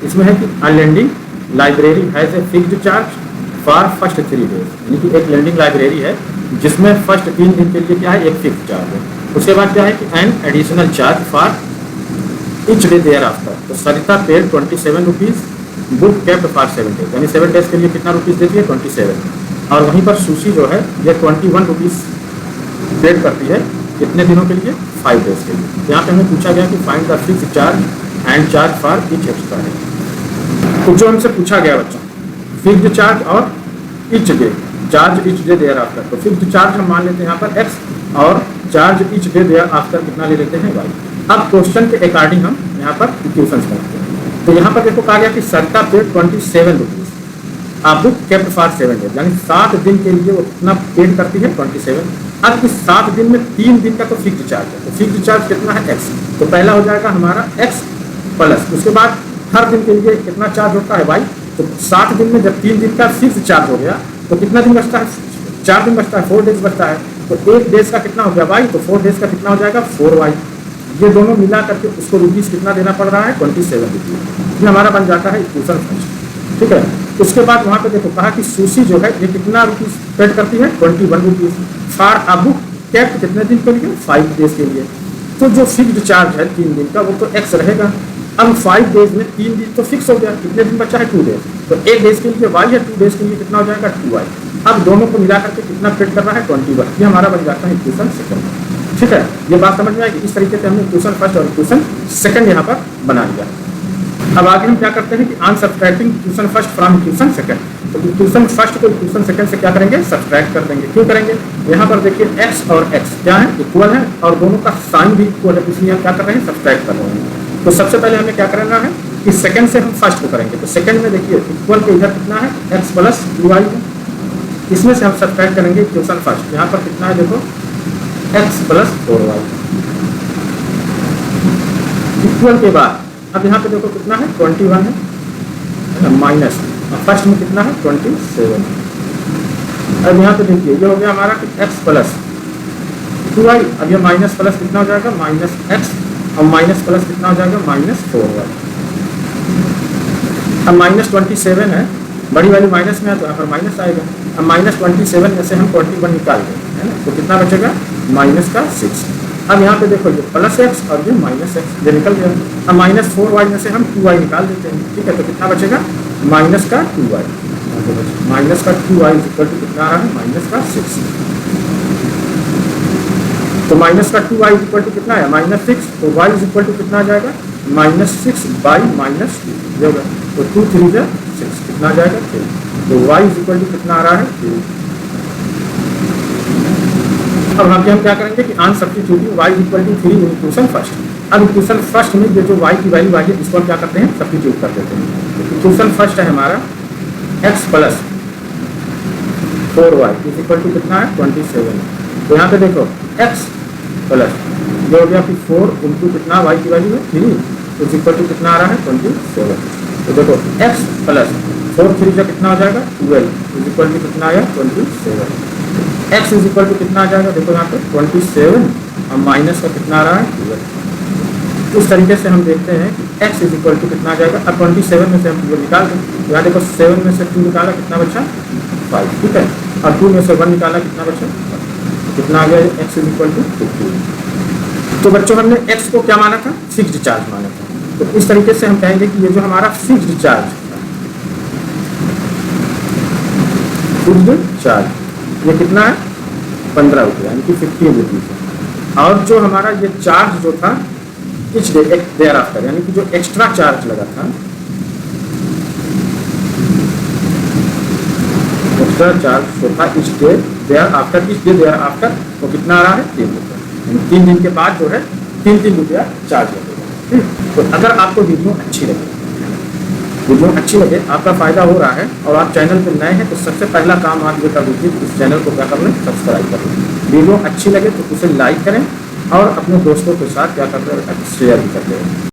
इसमें है कि uh lending library has a fixed charge for first 3 days, यानी कि एक लैंडिंग लाइब्रेरी है जिसमें फर्स्ट 3 दिन के लिए क्या है, एक फिक्स चार्ज है। उसके बाद क्या है कि an additional charge for each day thereafter. तो Sarita paid 27 rupees, book kept for 7 days, यानी 7 डेज के लिए कितना रुपीज़ देती है, 27। और वहीं पर सुशी जो है ये 21 रुपीज़ पेड करती है कितने दिनों के लिए, 5 डेज के लिए। यहाँ पे हमें पूछा गया कि find the fix charge and charge for each extra day. तो जो हमसे पूछा गया बच्चों, फिक्स्ड चार्ज और each day, charge each day thereafter. तो फिक्स्ड चार्ज हम मान लेते हैं यहाँ पर एक्स और charge each day thereafter कितना ले लेते हैं, वाई। अब क्वेश्चन के अकॉर्डिंग हम यहाँ पर इक्वेशंस करते हैं। तो यहाँ पर देखो कहा गया कि Sarita paid 27 rupees, book kept for 7 days, यानी 7 दिन के लिए वो कितना पेड करती है, 27। अब इस 7 दिन में 3 दिन का तो फिक्स्ड चार्ज है, तो फिक्स्ड चार्ज कितना है, एक्स। तो पहला हो जाएगा हमारा एक्स प्लस, उसके बाद हर दिन के लिए कितना चार्ज होता है, वाई। तो 7 दिन में जब 3 दिन का फिक्स चार्ज हो गया तो कितना दिन बचता है, 4 दिन बचता है, 4 डेज बचता है। तो एक डेज का कितना हो गया, वाई। तो 4 डेज का कितना हो जाएगा, 4y। ये दोनों मिला करके उसको रुपीज़ कितना देना पड़ रहा है, 27 रुपीज़। ये हमारा बन जाता है इक्वेशन फर्स्ट, ठीक है। उसके बाद वहाँ पे देखो कहा कि सुशी जो है ये कितना रुपीज़ पेड करती है, 21 rupees for a book kept कितने दिन के लिए, 5 डेज के लिए। तो जो फिक्स्ड चार्ज है 3 दिन का वो तो एक्स रहेगा। अब 5 डेज में 3 दिन तो फिक्स हो गया, कितने दिन बचा है, 2 डेज। तो एक डेज के लिए वाई है, 2 डेज के लिए कितना हो जाएगा, 2y। अब दोनों को मिला करके कितना पेड कर रहा है, 21। ये हमारा बन जाता है इक्वेशन सेकंड, ठीक है। ये बात समझ में आएगी। इस तरीके से हमने इक्वेशन फर्स्ट और इक्वेशन सेकंड यहाँ पर बना लिया। अब आगे हम क्या करते हैं कि on subtracting equation first from equation second, तो इक्वेशन फर्स्ट को इक्वेशन सेकंड से क्या करेंगे, सब्ट्रैक्ट कर देंगे। क्यों करेंगे, यहाँ पर देखिए x और x क्या है, इक्वल है और दोनों का साइन भी इक्वल है, इसलिए हम क्या कर रहे हैं, सब्ट्रैक्ट कर रहे हैं। तो सबसे पहले हमें क्या करना है कि सेकंड से हम फर्स्ट को करेंगे। तो सेकंड में देखिए इक्वल के इधर कितना है, x प्लस 2y है, इसमें से हम सब्ट्रैक्ट करेंगे इक्वेशन फर्स्ट। यहाँ पर कितना है देखो, x प्लस 4y इक्वल के बाद अब यहाँ पे देखो कितना है, 21 है ना, माइनस फर्स्ट में कितना है, 27। अब यहाँ पे देखिए ये हो गया हमारा कि x प्लस 2y, अब ये माइनस प्लस कितना हो जाएगा, माइनस x, और माइनस प्लस कितना हो जाएगा, माइनस 4y। अब माइनस 27 है, बड़ी वाली माइनस में है तो यहाँ पर माइनस आएगा। अब माइनस 27 में से हम 21 निकाल दें, है ना, तो कितना बचेगा, माइनस का 6। अब यहाँ पे देखो ये प्लस एक्स और ये माइनस एक्स, ये निकल गया। अब माइनस 4y में से हम 2y निकाल देते हैं, ठीक है। तो कितना बचेगा, माइनस का 2y, माइनस का 2y इक्वल टू कितना आ रहा है, माइनस का 6। तो माइनस का 2y इक्वल टू कितना है, माइनस 6। तो y इक्वल टू कितना आ जाएगा, माइनस 6 बाई माइनस 2 होगा। तो 2 3 जा 6 कितना आ जाएगा, 3। तो y इक्वल टू कितना आ रहा है, 3। अब हम क्या करेंगे कि on substituting y equal to 3 in equation first. अब इक्वेशन फर्स्ट में ये जो y की वैल्यू आई है इसको हम क्या करते हैं, सब्स्टिट्यूट कर देते हैं। इक्वेशन फर्स्ट है हमारा x plus 4y equal to कितना है, 27। तो यहाँ पे देखो x प्लस जो हो गया कि 4 इंटू कितना y की वैल्यू है 3 इक्वल टू कितना आ रहा है, 27। तो देखो x प्लस 4 3 का कितना हो जाएगा, 12 इक्वल टू कितना आया, 27। x इज इक्वल टू कितना आ जाएगा, देखो यहाँ पे 27 और माइनस का कितना आ रहा है, 12। इस तरीके से हम देखते हैं कि x इज इक्वल टू कितना आ जाएगा। अब 27 में से हम 2 निकाल दें, तो यहाँ देखो 7 में से 2 निकाला कितना बचा, 5, ठीक है। और 2 में से 1 निकाला कितना बचा, कितना आ गया, x इज इक्वल टू 15। तो बच्चों हमने x को क्या माना था, फिक्स्ड चार्ज माना था। तो इस तरीके से हम कहेंगे कि ये जो हमारा फिक्स्ड चार्ज ये कितना है, 15 रुपये, यानी कि 15 रुपीज़ है। और जो हमारा ये चार्ज जो था इच डे देयर आफ्टर, यानी कि जो एक्स्ट्रा चार्ज लगा था, एक्स्ट्रा चार्ज जो था इच डे देयर आफ्टर, वो कितना आ रहा है, 3 रुपये। 3 दिन के बाद जो है 3 रुपया चार्ज लगेगा। तो अगर आपको वीडियो अच्छी लगे, आपका फ़ायदा हो रहा है और आप चैनल पर नए हैं, तो सबसे पहला काम आप ये कर दीजिए, इस चैनल को क्या कर लें, सब्सक्राइब कर लें। वीडियो अच्छी लगे तो उसे लाइक करें और अपने दोस्तों के साथ क्या करते हैं, शेयर भी करते हैं।